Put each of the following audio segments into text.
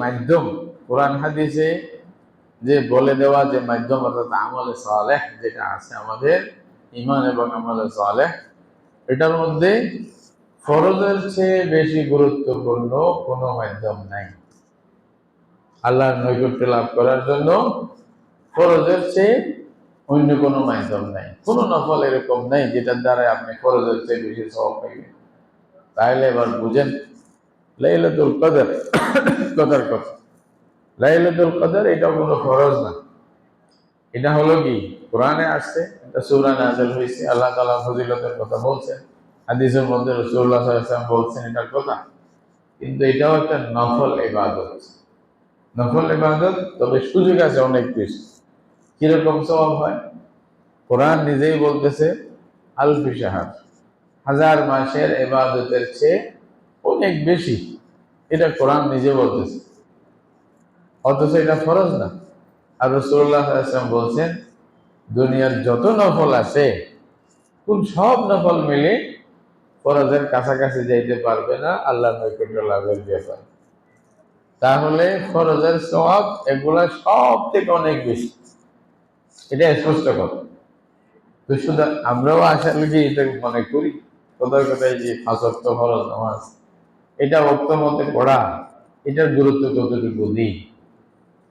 মাধ্যম কোরআন হাদিসে যে বলে দেওয়া যে মাধ্যম অর্থাৎ আমলে সালেহ যেটা আছে আমাদের ঈমান এবং আমলে সালেহ, এটার মধ্যে ফরজের চেয়ে বেশি গুরুত্বপূর্ণ কোনো মাধ্যম নাই। আল্লাহর নৈকট্য লাভ করার জন্য ফরজের চেয়ে অন্য কোনো মাধ্যম নাই। কোনো নফল এরকম নেই যেটার দ্বারা আপনি ফরজের চেয়ে বেশি সওয়াব পাইবেন। তাহলে এবার বুঝেন লাইলাতুল কদর কদর কথা। লাইলাতুল কদর এটা কোনো ফরজ না, এটা হলো কি কোরআনে আসছে, এটা সূরা নাযিল হয়েছে, আল্লাহ তাআলা ফজিলতের কথা বলছেন, হাদিসের মধ্যে রাসূলুল্লাহ সাল্লাল্লাহু আলাইহি ওয়াসাল্লাম বলছেন এটার কথা। কিন্তু এটাও একটা নফল ইবাদত, নফল ইবাদত, তবে সুযোগ আছে অনেক বেশি। কিরকম সওয়াব হয়? কোরআন নিজেই বলতেছে আলফি শাহর, হাজার মাসের ইবাদতের চেয়ে অনেক বেশি, এটা কোরআন নিজে বলতেছে, অথচ এটা ফরজ না। আর রাসূলুল্লাহ সাল্লাল্লাহু আলাইহি ওয়াসাল্লাম বলছেন দুনিয়ার যত নফল আছে কোন সব নফল মিলে ফরজের কাছাকাছি যাইতে পারবে না আল্লাহর নৈকট্য লাভের ব্যাপারে। তাহলে ফরজের সওয়াব এগুলা সব থেকে অনেক বেশি, এটা স্পষ্ট কথা। তো শুধু আমরাও আসলে কি এটা মনে করি কোথায় কোথায় যে 5 ওয়াক্ত ফরজ নামাজ এটা ওয়াক্ত মতে পড়া, এটার গুরুত্ব কতটুকু দিই,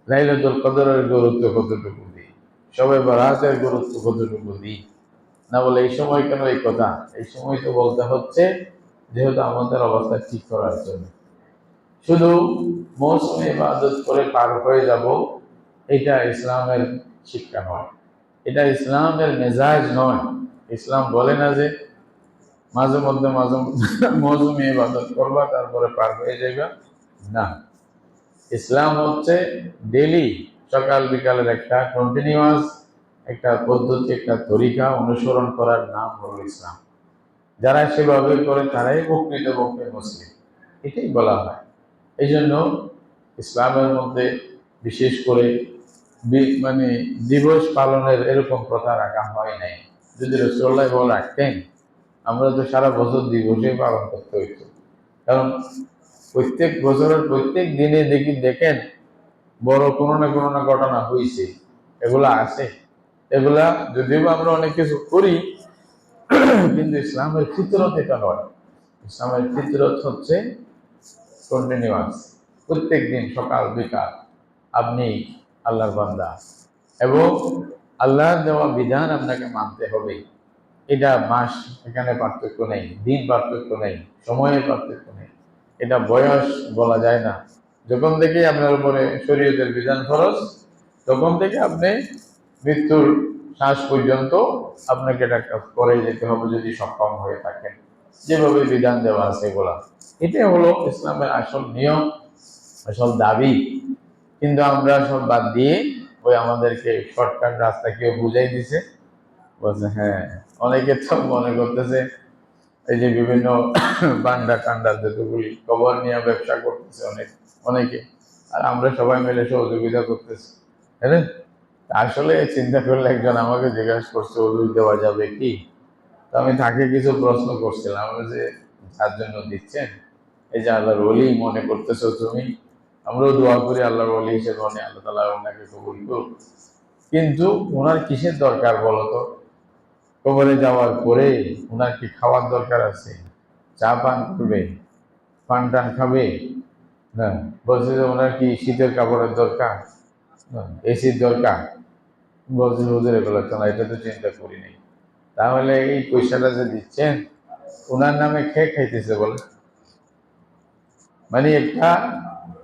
লাইলাতুল কদরের গুরুত্ব কতটুকু দিই, শবে বরাতের গুরুত্ব কতটুকু দিই, না বলে এই সময় কেন এই কথা? এই সময় তো বলতে হচ্ছে যেহেতু আমাদের অবস্থা ঠিক করার জন্য। শুধু মৌসুমে ইবাদত করে পার হয়ে যাব এটা ইসলামের শিক্ষা নয়, এটা ইসলামের মেজাজ নয়। ইসলাম বলে না যে মাঝে মধ্যে মৌসুমে ইবাদত করবা তারপরে পার হয়ে যাইবা, না। ইসলাম হচ্ছে ডেইলি সকাল বিকালের একটা কন্টিনিউয়াস একটা পদ্ধতি, একটা তরিকা অনুসরণ করার নাম হলো ইসলাম। যারা সেভাবে করে তারাই প্রকৃতপক্ষে মুসলিম, এটাই বলা হয়। এই জন্য ইসলামের মধ্যে বিশেষ করে মানে দিবস পালনের এরকম প্রথা রাখা হয় নাই। যদি রাসূলুল্লাহ বলে রাখতেন আমরা তো সারা বছর দিবসে পালন করতে হইতো, কারণ প্রত্যেক বছরের প্রত্যেক দিনে দেখেন বড় কোনো না কোনো না ঘটনা হয়েছে, এগুলা আছে। এগুলা যদিও আমরা অনেক কিছু করি কিন্তু ইসলামের ফিতরত এটা নয়। ইসলামের ফিতরত হচ্ছে কন্টিনিউয়াস, প্রত্যেক দিন সকাল বিকাল আপনি আল্লাহর বান্দা এবং আল্লাহর দেওয়া বিধান আপনাকে মানতে হবে। এটা মাস এখানে পার্থক্য নেই, দিন পার্থক্য নেই, সময়ের পার্থক্য নেই, এটা বয়স বলা যায় না। যখন থেকে আপনার উপরে শরীয়তের বিধান ফরজ তখন থেকে আপনি মৃত্যুর শ্বাস পর্যন্ত আপনাকে এটা করে যেতে হবে যদি সক্ষম হয়ে থাকেন, যেভাবে বিধান দেওয়া আছে এগুলা। এটাই হলো ইসলামের আসল নিয়ম, আসল দাবি। কিন্তু আমরা সব বাদ দিয়ে ওই আমাদেরকে শর্টকাট রাস্তা কেউ বুঝাই দিছে, বলছে হ্যাঁ। অনেকে তো মনে করতেছে এই যে বিভিন্ন বান্ডা কান্ডার যতগুলি কবর নিয়ে ব্যবসা করতেছে অনেকে, আর আমরা সবাই মিলে সহযোগিতা করতেছি, হ্যাঁ। আসলে চিন্তা করলে একজন আমাকে জিজ্ঞাসা করছে ওজুর দেওয়া যাবে কি, তো আমি তাকে কিছু প্রশ্ন করছিলাম যে যার জন্য দিচ্ছেন এই যে আল্লাহর ওলি মনে করতেছো তুমি, আমরাও দোয়া করি আল্লাহর ওলি হিসেবে আল্লাহ তাআলা ওনাকে কবুল করুন, কিন্তু ওনার কিসের দরকার বলতো? কবরে যাওয়ার পরে ওনার কি খাওয়ার দরকার আছে? চা পান করবে, পান টান খাবে না? বলছে যে ওনার কি শীতের কাপড়ের দরকার, এসির দরকার? বলছে হুজুর এগুলো তো না, এটা তো চিন্তা করি নাই। তাহলে এই পয়সাটা যে দিচ্ছেন ওনার নামে খেয়ে খাইতেছে বলে, মানে একটা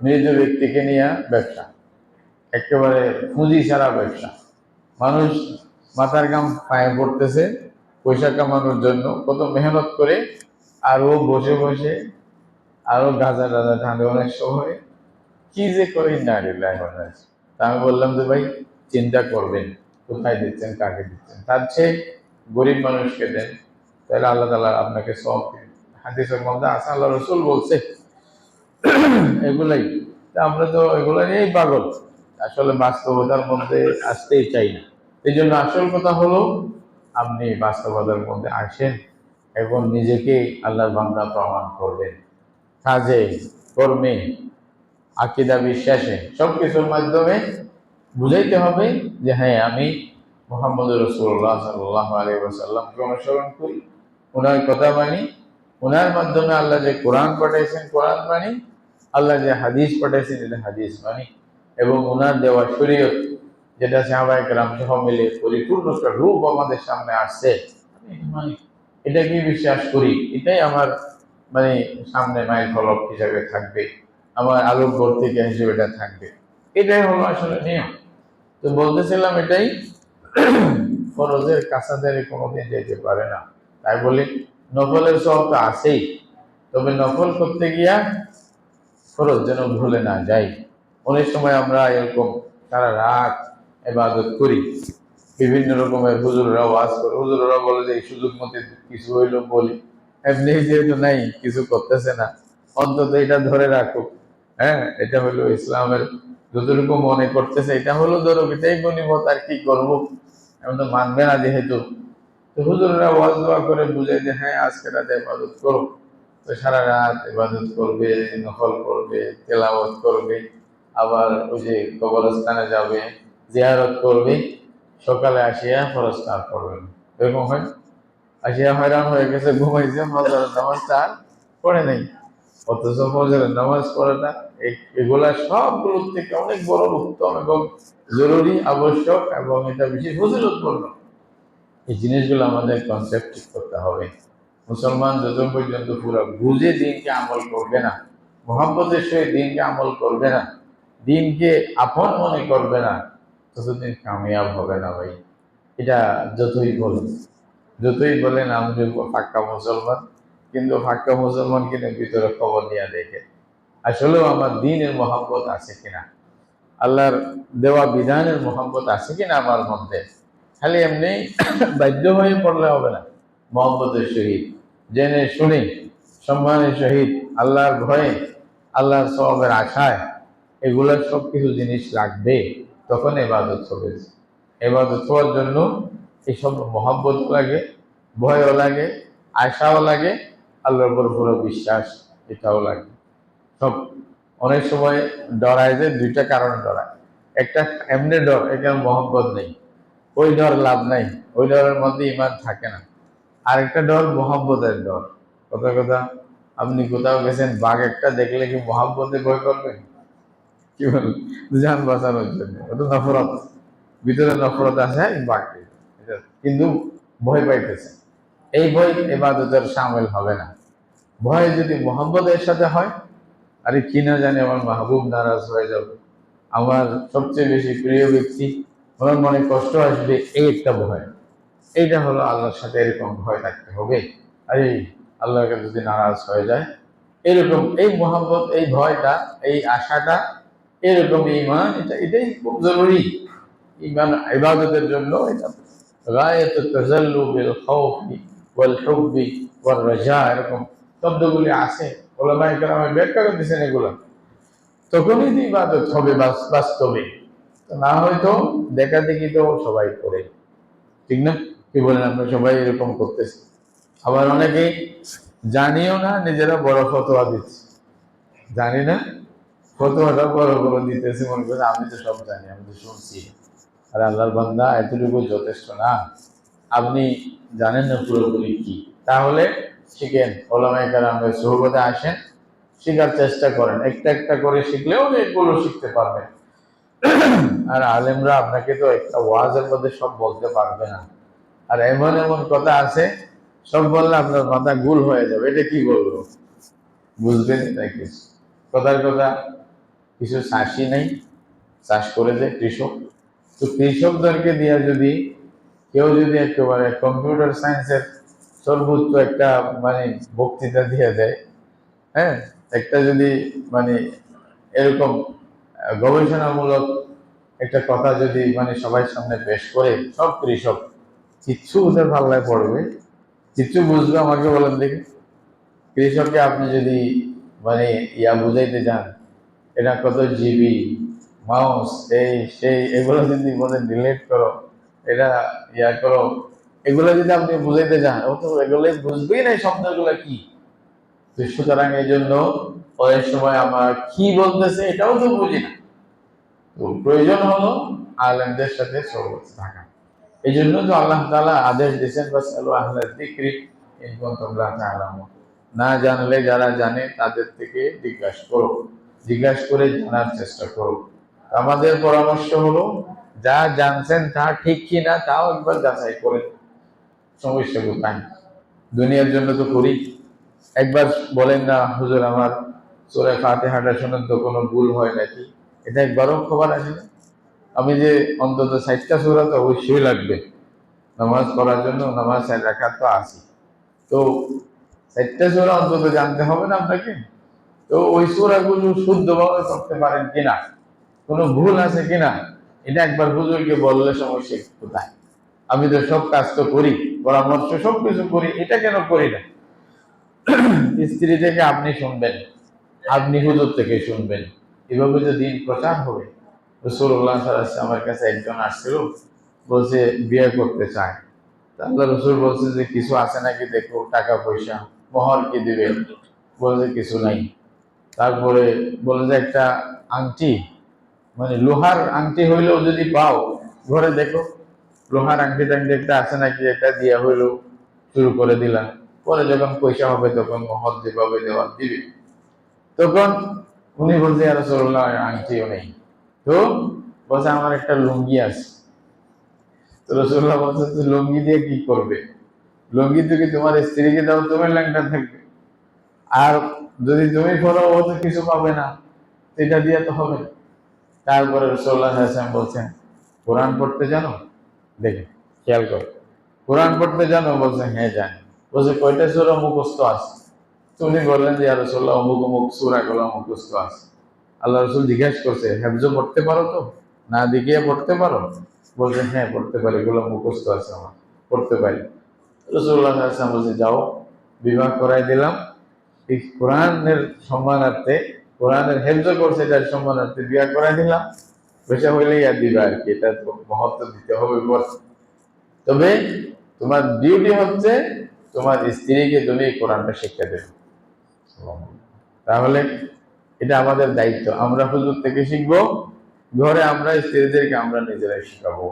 মৃত ব্যক্তিকে নিয়ে ব্যবসা, একেবারে পুঁজি ছাড়া ব্যবসা। মানুষ মাথার ঘাম পায়ে পড়তেছে পয়সা কামানোর জন্য, কত মেহনত করে, আর ও বসে বসে আরো গাঁজা টাজা ঠান্ডে অনেক সময় কি যে করে না রিলাই মনে হয়েছে। তা আমি বললাম যে ভাই চিন্তা করবেন কোথায় দিচ্ছেন, কাকে দিচ্ছেন, তার চেয়ে গরিব মানুষকে দেন, তাহলে আল্লাহ তাআলা আপনাকে সব দিন। হাদিসের মধ্যে আছে আল্লাহ রাসূল বলছে এগুলাই। তা আমরা তো এগুলো নিয়েই পাগল, আসলে বাস্তবতার মধ্যে আসতেই চাই না। এই জন্য আসল কথা হলো আপনি বাস্তবতার মধ্যে আসেন এবং নিজেকে আল্লাহর বান্দা প্রমাণ করবেন, কাজে কর্মে আকীদা বিশ্বাসে সবকিছুর মাধ্যমে বুঝাইতে হবে যে হ্যাঁ আমি মুহাম্মদ রাসূলুল্লাহ সাল্লাল্লাহু আলাইহি ওয়াসাল্লামকে অনুসরণ করি, ওনার কথা মানি, ওনার মাধ্যমে আল্লাহ যে কোরআন পাঠাইছেন কোরআন মানি, আল্লাহ যে হাদিস পাঠাইছেন এটা হাদিস মানি, এবং ওনার দেওয়া শরীয়ত যেটা সাহাবায়ে কেরাম সহ মিলে পরিপূর্ণ একটা রূপ আমাদের সামনে আসছে, আমি এটা মানি, এটাকে বিশ্বাস করি, এটাই আমার মানে সামনে মাইল ফলক হিসাবে থাকবে, আমার আলোকবর্তিকা হিসেবে এটা থাকবে। এটাই হলো আসলে নিয়ম। তো বলতেছিলাম এটাই, ফরজের কাছাকাছি কোনোদিন যেতে পারে না। তাই বলি নফলের সওয়াব তো আছেই, তবে নফল করতে গিয়া ফরজ যেন ভুলে না যাই। অনেক সময় আমরা এরকম সারা রাত ইবাদত করি, বিভিন্ন রকমের হুজুররা ওয়াজ করে, হুজুররা বলে যে এই সুযোগ মতো কিছু হইলো বলি, এমনি যেহেতু নাই কিছু করতেছে না, অন্তত এটা ধরে রাখো, হ্যাঁ এটা হলো ইসলামের, যতটুকু মনে করতেছে এটা হলো ধরো, এটাই গনিমত, আর কি করবো, এমন তো মানবে না যেহেতু। তো হুজুররা ওয়াজ দোয়া করে বুঝাই যে হ্যাঁ আজকে রাতে ইবাদত করো, তো সারা রাত ইবাদত করবে, নফল করবে, তেলাওয়াত করবে, আবার ওই যে কবরস্থানে যাবে, জিয়ারত করবে, সকালে আসিয়া ফরজ তার করবেন, এরকম হয়। আসিয়া হয়রান হয়ে গেছে, ঘুমাইছে, ফজরের নামাজটা আর পড়ে নাই, অথচ ফজরের নামাজ পড়াটা এগুলা সবগুলোর থেকে অনেক বড় উত্তম এবং জরুরি, আবশ্যক, এবং এটা বিশেষ ফজিলতপূর্ণ। এই জিনিসগুলো আমাদের কনসেপ্ট ঠিক করতে হবে। মুসলমান যত পর্যন্ত পুরো বুঝে দিনকে আমল করবে না, মোহাম্মতের সহিত দিনকে আমল করবে না, দিনকে আপন মনে করবে না, ততদিন কামিয়াব হবে না ভাই। এটা যতই বলেন আমি ফাঁকা মুসলমান, কিন্তু ফাঁকা মুসলমান কিনা ভিতরে খবর নিয়ে দেখে আসলেও আমার দিনের মোহাম্মত আছে কিনা, আল্লাহর দেওয়া বিধানের মোহাম্মত আছে কিনা আমার মধ্যে। খালি এমনি বাধ্য হয়ে পড়লে হবে না, মোহাম্মতের সহিত জেনে শুনে সম্মানের সহিত আল্লাহর ভয়ে আল্লাহর সওয়াবের আশায় এগুলোর সব কিছু জিনিস লাগবে, তখন ইবাদত হবে। ইবাদত হওয়ার জন্য এইসব মোহাম্মত লাগে, ভয়ও লাগে, আশাও লাগে, আল্লাহর উপর পুরো বিশ্বাস এটাও লাগে সব। অনেক সময় ডরায় যে দুইটা কারণে ডরায়, একটা এমনি ডর, এখানে মোহাম্মত নেই, ওই ডর লাভ নাই, ওই ডরের মধ্যে ইমান থাকে না। আরেকটা ডর মোহাম্মতের ডর। কথা কথা আপনি কোথাও গেছেন, বাঘ একটা দেখলে কি মোহাম্মতে ভয় করবেন? কি বলেন? যান বাঁচানোর জন্য, ওটা নফরত, ভিতরে নফরত আছে বাঘকে, কিন্তু ভয় পাইতেছে, এই ভয় ইবাদতের শামিল হবে না। ভয় যদি মোহাম্মদের সাথে হয়, আরে কি না জানি আমার মাহবুব নারাজ হয়ে যাবে, আমার সবচেয়ে বেশি প্রিয় ব্যক্তি, আমার মনে কষ্ট আসবে, এই একটা ভয়। এইটা হলো আল্লাহর সাথে এরকম ভয় থাকতে হবে। আরে আল্লাহকে যদি নারাজ হয়ে যায়, এরকম এই মোহাম্মত, এই ভয়টা, এই আশাটা, এরকম ইমান, এটাই খুব জরুরি ইমান ইবাদতের জন্য। এটা গায়াতুত তাযাল্লু বিল খাউফি ওয়াল হুব্বি ওয়ার রাজা, এরকম শব্দগুলি আছে, ওলামায়ে কেরাম ব্যাখ্যা করতেছেন এগুলো। তখনই তো ইবাদত হবে বাস্তবে, না হয়তো দেখা দেখি তো সবাই করে, ঠিক না? কি বলেন? আমরা সবাই এরকম করতেছি, আবার অনেকেই জানিও না, নিজেরা বড় ফতোয়া দিচ্ছে, জানি না ফতোয়াটা বড় বড় দিতেছে, মনে করে আমি তো সব জানি, আমি তো শুনছি। আর আল্লাহর বান্দা এতটুকু যথেষ্ট না, আপনি জানেন না পুরোপুরি কি, তাহলে শিখেন, ওলামায়ে কেরামের সুহবতে আসেন, শেখার চেষ্টা করেন, একটা একটা করে শিখলেও এগুলো শিখতে পারবেন। আর আলেমরা আপনাকে তো একটা ওয়াজের মধ্যে সব বলতে পারবে না, আর এমন এমন কথা আছে সব বললে আপনার মাথা গুল হয়ে যাবে, এটা কি বলবো বুঝবেন নাকি? কথার কথা, কিছু চাষি নেই, চাষ করে যে কৃষক, তো কৃষকদেরকে দিয়ে যদি কেউ যদি একেবারে কম্পিউটার সায়েন্সের সর্বোচ্চ একটা মানে বক্তৃতা দিয়ে দেয়, হ্যাঁ, একটা যদি মানে এরকম গবেষণামূলক একটা কথা যদি মানে সবাই সামনে পেশ করে, সব কৃষক কিচ্ছু ওদের পাল্লায় পড়বে, কিচ্ছু বুঝবে? আমাকে বলেন দেখি, কৃষককে আপনি যদি মানে বুঝাইতে যান, এটা কত জিবি, মাউস, এই সেই, এগুলো যদি বলেন ডিলিট করো, এটা করো, এগুলো যদি আপনি বুঝাইতে যান, ও তো এগুলো বুঝবেই না, এই শব্দগুলো কি। তো সুতরাং এই জন্য অনেক সময় আমরা কি বলতেছে এটাও তো বুঝি না। তো প্রয়োজন হলো আলেমদের সাথে সহবত থাকা। এই জন্য তো আল্লাহ তাআলা আদেশ দিয়েছেন ফাসআলু আহলা যিকরি ইন কুনতুম লা তা'লামুন। না জানলে যারা জানে তাদের থেকে জিজ্ঞাসা করো, জিজ্ঞাসা করে জানার চেষ্টা করো। আমাদের পরামর্শ হলো যা জানছেন তা ঠিক কিনা তাও একবার যাচাই করে। সমস্যা কোথায়? দুনিয়ার জন্য তো করি। একবার বলেন না হুজুর আমার সূরা ফাতিহাটা শুনেন তো কোনো ভুল হয় নাকি, এটা একবারও খবর আসে না। আমি যে অন্তত 60টা সূরা তো অবশ্যই লাগবে নামাজ পড়ার জন্য, নামাজ 4 রাকাত তো আছে, তো 4টা সূরা অন্তত জানতে হবে না আপনাকে। তো ওই সূরাগুলো শুদ্ধভাবে পড়তে পারেন কিনা, কোনো ভুল আছে কিনা, এটা একবার হুজুরকে বললে সমস্যা কোথায়? আমি তো সব কাজ তো করি, পরামর্শ সবকিছু করি, এটা কেন করি না? স্ত্রী থেকে আপনি শুনবেন, আপনি হুজুর থেকে শুনবেন, এভাবে যে দিন প্রচার হবে। রাসূলুল্লাহ সাল্লাল্লাহু আলাইহি ওয়াসাল্লামের কাছে একজন আসছিল, বলছে বিয়ে করতে চায়। আল্লাহ রসুল বলছে যে কিছু আছে নাকি দেখো, টাকা পয়সা, মোহর কি দিবে? বলছে কিছু নাই। তারপরে বলে যে একটা আংটি, মানে লোহার আংটি হইলেও যদি পাও ঘরে দেখো, লোহার আংটি টাংটি একটা আছে নাকি, এটা দিয়া হইলেও শুরু করে দিলাম। পরে যখন পয়সা হবে তখন মোহর যেভাবে দেওয়া দিবে। তখন উনি বলছে ইয়া রাসূলুল্লাহ আংটিও নেই। তো বলছে আমার একটা লুঙ্গি আছে। তো রাসূলুল্লাহ বলছে লুঙ্গি দিয়ে কি করবে? লুঙ্গি থেকে তোমার স্ত্রীকে দাও, তোমার ল্যাংটা থাকবে। আর যদি তুমি করো ও তো কিছু পাবে না, এটা দিয়ে তো হবে না। তারপরে রাসূলুল্লাহ সাল্লাল্লাহু আলাইহি ওয়াসাল্লাম বলছেন কোরআন পড়তে জানো? দেখে খেয়াল করো, কোরআন পড়তে জানো? বলছে হ্যাঁ জানি। বলছে কয়টা সূরা মুখস্থ আছে? তুমি বললেন যে ইয়া রাসূলুল্লাহ অমুক অমুক সূরাগুলো মুখস্থ আছে। আল্লাহ রাসূল জিজ্ঞাসা করছে হেফজ পড়তে পারো তো? না দেখিয়ে পড়তে পারো? বলছে হ্যাঁ পড়তে পারি, এগুলো মুখস্থ আছে আমার, পড়তে পারি। রাসূলুল্লাহ সাল্লাল্লাহু আলাইহি ওয়াসাল্লাম বলছে যাও, বিবাহ করাই দিলাম। এই কোরআনের সম্মানার্থে, কোরআনের হেফজ করছে এটার সম্মানার্থে বিবাহ করাই দিলাম। পয়সা হইলেই আর দিবা আর কি, এটা তো মহত্ব দিতে হবে বল। তবে তোমার ডিউটি হচ্ছে তোমার স্ত্রীকে তুমি কোরআনটা শিক্ষা দেবে। তাহলে এটা আমাদের দায়িত্ব, আমরা হুজুর থেকে শিখবো, ঘরে আমরা স্ত্রীদেরকে আমরা নিজেরাই শিখাবো।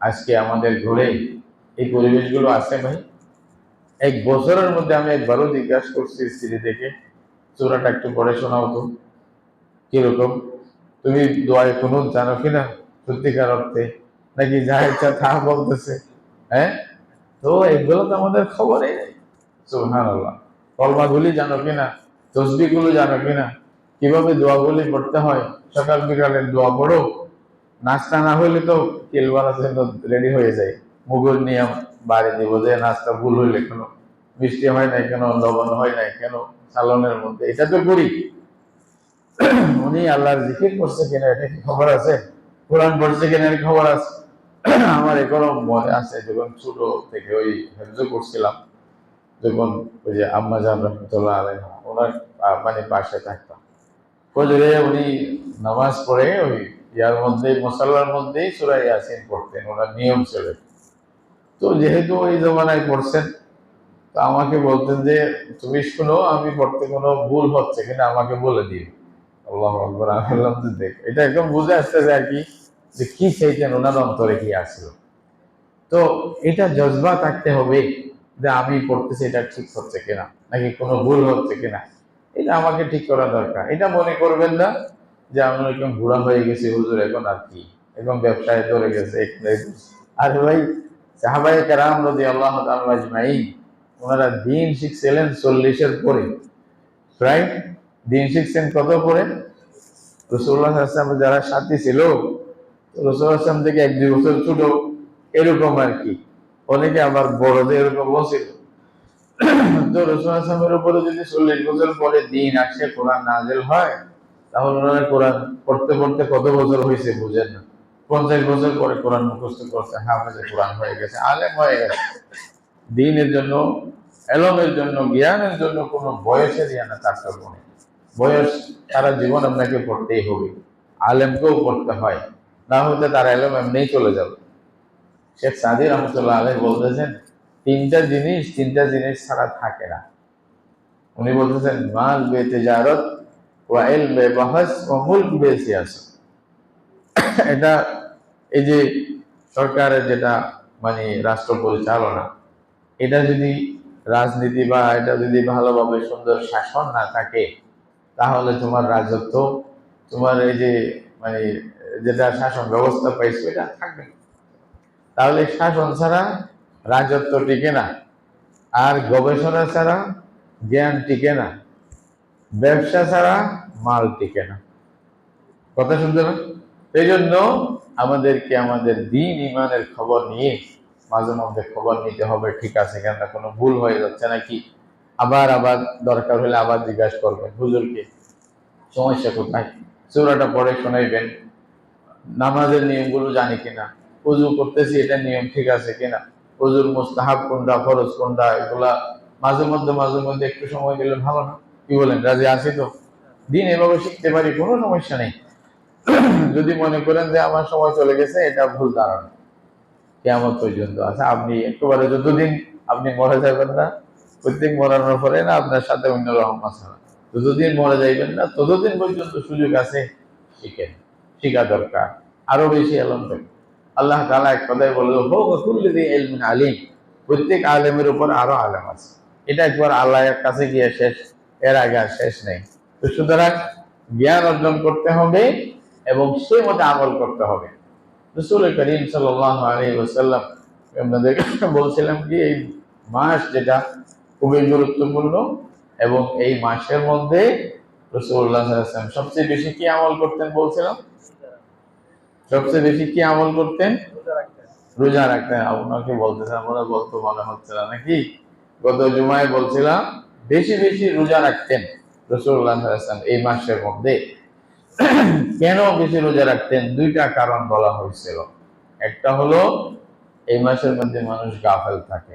আজকে আমাদের ঘরে এই পরিবেশগুলো আছে ভাই? এক বছরের মধ্যে আমি একবারও জিজ্ঞাসা করছি স্ত্রী থেকে সূরাটা একটু পড়ে শোনাও তো, কিরকম? তুমি দোয়ায় কুনুত জানো কিনা সত্যিকার অর্থে, নাকি যা ইচ্ছা তা বলতেছে? হ্যাঁ, তো এগুলো তো আমাদের খবরই নেই। সুবহানাল্লাহ। কলমাগুলি জানো কিনা, তসবিহগুলো জানো কিনা, কিভাবে দোয়াগুলি পড়তে হয়? সকাল বিকালের দোয়া পড়ো। নাস্তা না হইলে তো তেলবালার জন্য রেডি হয়ে যায়, মুগুর নিয়ম বাড়ি দিব যে নাস্তা ভুল হইলে কেন, মিষ্টি হয় নাই কেন, লবণ হয় নাই কেন সালনের মধ্যে, এটা তো করি। উনি আল্লাহর জিকির করছে কিনা এটা কি খবর আছে? কোরআন পড়ছে কিনা এর খবর আছে? আমার এখনো মনে আছে যখন ছোট থেকে ওই হেফজ করছিলাম, যখন ওই যে আম্মা জান রহমতুল্লাহ আলাইহা ওনার মানে পাশে থাকতাম, ফজরে উনি নামাজ পড়ে ওই ইয়ার মধ্যে মুসাল্লার মধ্যেই সূরা ইয়াসিন পড়তেন, ওনার নিয়ম ছিল। তো যেহেতু ওই জমানায় পড়ছেন, তো আমাকে বলতেন যে তুমি শুনো আমি পড়তে কোনো ভুল হচ্ছে কিনা আমাকে বলে দিও। আল্লাহু আকবার। আমি বললাম যে দেখ, এটা একদম বুঝে আসতেছে আর কি, যে কি চাইতেন, ওনার অন্তরে কি আসলো। তো এটা জজবা থাকতে হবে যে আমি পড়তেছি এটা ঠিক হচ্ছে কিনা, নাকি কোনো ভুল হচ্ছে কিনা, এটা আমাকে ঠিক করা দরকার। এটা মনে করবেন না যে আমি একদম বুড়া হয়ে গেছি হুজুর এখন আর কি, এখন ব্যবসায় ধরে গেছে। আরে ভাই, সাহাবায়ে কেরাম রাদিয়াল্লাহু তাআলা আজমাইন ওনারা দিন শিখছিলেন 40-এর পরে, প্রায় দিন শিখছেন কত পরে? রাসূলুল্লাহ সাল্লাল্লাহু আলাইহি ওয়াসাল্লাম যারা সাথী ছিল, রাসূলুল্লাহ সাল্লাল্লাহু আলাইহি ওয়াসাল্লাম থেকে 1-2 বছর ছোট, এরকম আর কি। অনেকে আবার বড়দের এরকম ছিল। তো রাসূলুল্লাহ সাল্লাল্লাহু আলাইহি ওয়াসাল্লামের উপরে যদি 40 বছর পরে দিন আসে, কোরআন নাযিল হয়, তাহলে ওনারা কোরআন পড়তে পড়তে কত বছর হয়েছে বুঝেন না? 50 বছর পরে কোরআন মুখস্থ করছে, হাফেজে কোরআন হয়ে গেছে, আলেম হয়ে গেছে। দ্বীনের জন্য, এলমের জন্য, জ্ঞানের জন্য কোনো বয়সের না তারতম্য নেই। বয়স সারা জীবন আপনাকে পড়তেই হবে, আলেমকেও পড়তে হয়, না হলে তার এলম এমনিই চলে যাবে। শেখ সাদী রহমতুল্লাহ আলাইহি বলতেছেন তিনটা জিনিস ছাড়া থাকে না। উনি বলতেছেন মাল বে তিজারত ওয়া ইলম বে বাহস ওয়া মুলক বে সিয়াসত। এটা এই যে সরকারের যেটা মানে রাষ্ট্র পরিচালনা, এটা যদি রাজনীতি বা এটা যদি ভালোভাবে সুন্দর শাসন না থাকে, তাহলে তোমার রাজত্ব, তোমার এই যে মানে যেটা শাসন ব্যবস্থা পাইছো এটা থাকবে না। তাহলে শাসন ছাড়া রাজত্ব টিকে না, আর গবেষণা ছাড়া জ্ঞান টিকে না, ব্যবসা ছাড়া মাল টিকে না। কথা শুনতে না? এই জন্য আমাদেরকে আমাদের দিন ইমানের খবর নিয়ে মাঝে মধ্যে খবর নিতে হবে, ঠিক আছে কেন কোনো ভুল হয়ে যাচ্ছে নাকি। আবার আবার দরকার হলে আবার জিজ্ঞাসা করবেন হুজুরকে সমস্যা কোথায়, সূরাটা পড়ে শোনাইবেন, নামাজের নিয়মগুলো জানি কিনা, উজু করতেছি এটা নিয়ম ঠিক আছে কিনা, উজুর মুস্তাহাব কোনটা ফরজ কোনটা, এগুলা মাঝে মধ্যে একটু সময় দিলে ভালো না? কি বলেন, রাজি আছি তো? দিন এভাবে শিখতে পারি, কোনো সমস্যা নেই। যদি মনে করেন যে আমার সময় চলে গেছে, এটা ভুল ধারণা। কিয়ামত পর্যন্ত আছে, আপনি একেবারে যতদিন আপনি মরে যাবেন না, প্রত্যেক মরানোর পরে না আপনার সাথে অন্য রকম আছে, যতদিন মরে যাইবেন না ততদিন পর্যন্ত সুযোগ আছে, শিখেন, শিখা দরকার, আরো বেশি এলম থাকবে। আল্লাহ তাআলা এক কথায় বলল হোক কুল্লি যি ইলমিন আলিম, প্রত্যেক আলেমের উপর আরো আলেম আছে। এটা একবার আল্লাহর কাছে গিয়ে শেষ, এর আগে আর শেষ নেই। তো সুতরাং জ্ঞান অর্জন করতে হবে এবং সে মতে আমল করতে হবে। রাসূল করিম সাল্লাল্লাহু আলাইহি ওয়াসাল্লাম আপনাদের বলছিলাম কি এই মাস যেটা খুবই গুরুত্বপূর্ণ, এবং এই মাসের মধ্যে রাসূলুল্লাহ সাল্লাল্লাহু আলাইহি ওয়াসাল্লাম সবচেয়ে বেশি কি আমল করতেন বলছিলাম? সবচেয়ে বেশি কি আমল করতেন? রোজা রাখতেন। আপনাকে বলতেছেন, আমরা বলতে মনে হচ্ছে না নাকি? গত জুমায় বলছিলাম বেশি বেশি রোজা রাখতেন রাসূলুল্লাহ সাল্লাল্লাহু আলাইহি ওয়াসাল্লাম এই মাসের মধ্যে। কেন বেশি রোজা রাখতেন? দুইটা কারণ বলা হয়েছিল। একটা হলো এই মাসের মধ্যে মানুষ গাফেল থাকে,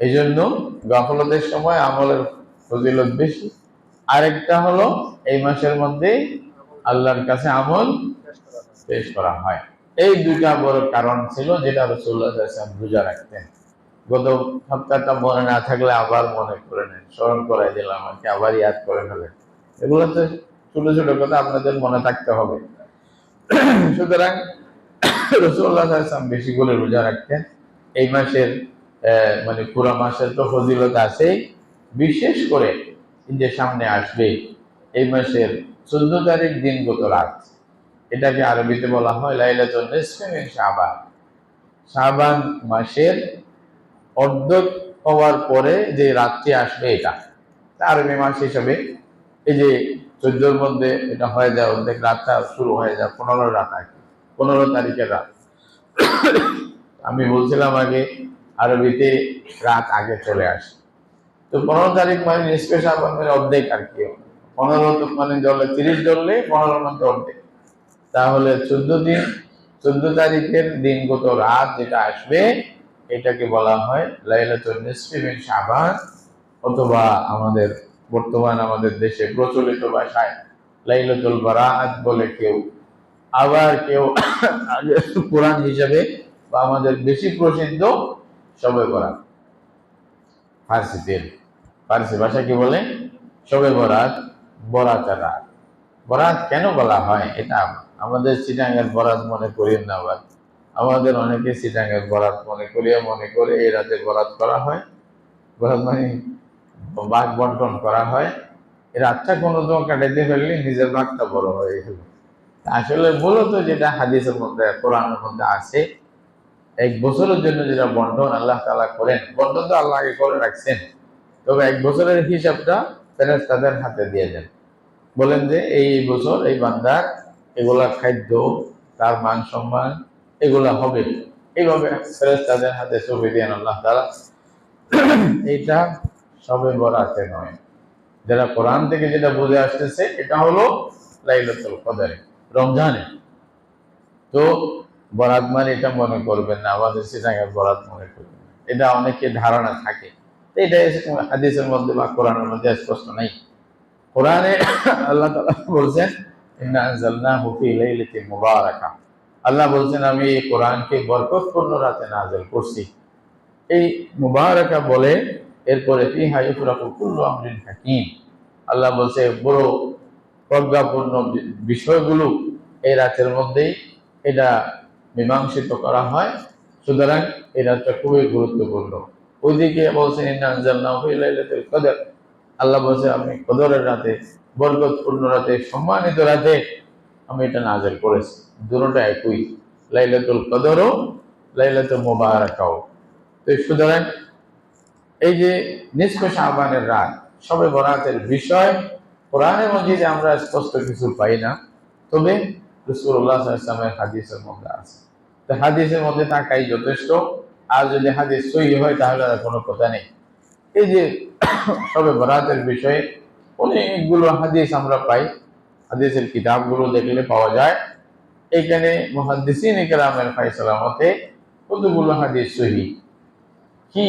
এই জন্য গাফলতের সময় আমলের ফজিলত বেশি। আরেকটা হলো এই মাসের মধ্যে আল্লাহর কাছে আমল পেশ করা হয়। এই দুইটা বড় কারণ ছিল যেটা রাসূলুল্লাহ সাল্লাল্লাহু আলাইহি ওয়াসাল্লাম রোজা রাখতেন। গত সপ্তাহটা মনে না থাকলে আবার মনে করে নেন, স্মরণ করাই দিলাম আর কি, আবার ইয়াদ করে ফেলেন। এগুলো তো ছোট ছোট কথা আপনাদের মনে থাকতে হবে। সুতরাং রাসূলুল্লাহ সাল্লাল্লাহু আলাইহি ওয়াসাল্লাম বেশি করে রোজা রাখতেন। এই মাসের মানে পুরো মাসের তো ফজিলত আছে, বিশেষ করে যে সামনে আসবে এই মাসের 14 তারিখ দিনগত রাত, এটাকে আরবিতে বলা হয় লাইলাতুন নিসফি মিন শাবান। শাবান মাসের অর্ধেক হওয়ার পরে যে রাতটি আসবে এটা আরবি মাস হিসাবে, এই যে 14-র মধ্যে এটা হয়ে যায় অর্ধেক, রাতটা শুরু হয়ে যায় 15 রাত আর কি, 15 তারিখের রাত। আমি বলছিলাম আগে আরবিতে রাত আগে চলে আসে। তো 15 তারিখ মানে নিসফে শাবান মানে অর্ধেক আর কি। 15 তো মানে ধরলে 30 ধরলে 15-র মধ্যে অর্ধেক, তাহলে 14 দিন, 14 তারিখের দিনগত রাত যেটা আসবে এটাকে বলা হয় লাইলাতুন নিসফি মিন শাবান, অথবা আমাদের বর্তমান আমাদের দেশে প্রচলিত ভাষায় লাইলাতুল বারাত বলে কেউ, আবার কেউ কোরআন হিসাবে বা আমাদের বেশি প্রসিদ্ধ শবে বরাত। ফার্সিতে, ফার্সি ভাষা কি বলে? শবে বরাত, বরাতের রাত। বরাত কেন বলা হয় এটা আমাদের চিটাঙ্গের বরাত মনে করিয়েন না, আবার আমাদের অনেকে চিটাঙ্গের বরাত মনে করিয়ে মনে করে এই রাতে বরাত করা হয়। বরাত মানে ভাগ বন্টন করা হয়, এই রাতটা কোনো তো কাটাইতে ফেললে নিজের ভাগটা বড় হয়ে গেল। আসলে মূলত যেটা হাদিসের মধ্যে কোরআনের মধ্যে আছে, এক বছরের জন্য যেটা বন্টন আল্লাহ তাআলা করেন, বন্টন তো আল্লাহ আগে করে রাখছেন, তবে এক বছরের হিসাবটা ফেরেশতাদের হাতে দিয়ে দেন, বলেন যে এই বছর এই বান্দার এগুলা খাদ্য, তার মান সম্মান এগুলা হবে, এইভাবে ফেরেশতাদের হাতে সঁপে দেন আল্লাহ তাআলা। এইটা সবে বরাতে নয়, যারা কোরআন থেকে যেটা বুঝে আসতেছে এটা হলো লাইলাতুল কদরে, রমজানে। তো বরাত মানে এটা মনে করবেন না, আমাদের সিটাঙ্গের বরাত মনে করবেন না, এটা অনেকে ধারণা থাকে। এটা হাদিসের মধ্যে বা কোরআনের মধ্যে স্পষ্ট নাই। কোরআনে আল্লাহ তাআলা বলছেন ইন্না আনজালনাহু ফি লাইলাতিন মুবারাকা, আল্লাহ বলছেন আমি এই কোরআনকে বরকতপূর্ণ রাতে নাযিল করছি। এই মুবারাকা বলে এরপরে ফিহা ইফরাকু কুল্লু আমরিন হাকিম, আল্লাহ বলছে বড় প্রজ্ঞাপূর্ণ বিষয়গুলো এই রাতের মধ্যেই এটা মীমাংসিত করা হয়। সুতরাং এই রাতটা খুবই গুরুত্বপূর্ণ। ওইদিকে বলছেন ইন্না আনজালনাহু ফি লাইলাতুল কদর, আল্লাহ বলছে আমি কদরের রাতে, বরকতপূর্ণ রাতে, সম্মানিত রাতে আমি এটা নাযিল করেছি। দুটোটা একই, লাইলাতুল কদরও লাইলাতুল মুবারাকাও। তো সুতরাং এই যে নিসফে শাবানের রাত, শবে বরাতের বিষয় কোরআনে মাজিদে আমরা স্পষ্ট কিছু পাই না, তবে রাসূলুল্লাহ সাল্লাল্লাহু আলাইহি ওয়াসাল্লামের হাদিসের মধ্যে আছে। তো হাদিসের মধ্যে থাকাই যথেষ্ট। আর যদি হাদিস সহিহ হয় তাহলে আর কোনো কথা নেই। এই যে শবে বরাতের বিষয়ে অনেকগুলো হাদিস আমরা পাই, হাদিসের কিতাবগুলো দেখলে পাওয়া যায়। এখানে মুহাদ্দিসিন ইকরামের ফয়সালা মতে কতগুলো হাদিস সহিহ। কি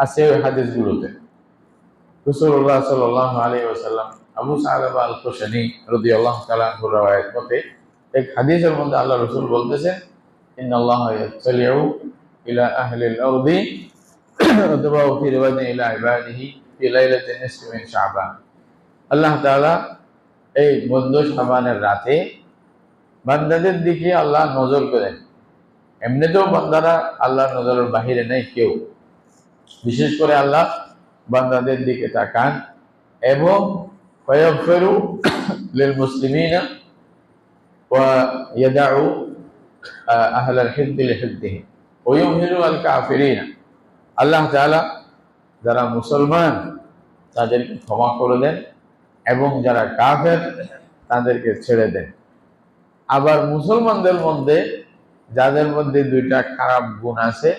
আছে ওই হাদিসগুলোতে? রাসূলুল্লাহ সাল্লাল্লাহু আলাইহি ওয়াসাল্লাম আবু সালাবা আল খুশনি রাদিয়াল্লাহু তাআলা আনহু riwayat মতে এক হাদিসের মধ্যে আল্লাহ রাসূল বলতেছেন, ইন্নাল্লাহা ইয়াতলিউ ইলা আহলিল আরদি অথবা ফি রিওয়ায়াতিন ইলা ইবাদিহি ফি লাইলাতিন নিসফি মিন শাবান। আল্লাহ তাআলা এই মধ্য শাবানের রাতে বান্দাদের দিকে আল্লাহ নজর করেন। এমনিতেও বান্দারা আল্লাহর নজরের বাহিরে নেই কেউ, বিশেষ করে আল্লাহ বান্দাদের দিকে তাকান এবং ফায়াগফিরু লিল মুসলিমিনা ওয়া ইয়াদউ আহলাল হিদ্দি লিহিদ্দিহি ওয়া ইউমহিলু আল কাফিরিনা। আল্লাহ তাআলা যারা মুসলমান তাদেরকে ক্ষমা করে দেন এবং যারা কাফের তাদেরকে ছেড়ে দেন। আবার মুসলমানদের মধ্যে যাদের মধ্যে দুইটা খারাপ গুণ আছে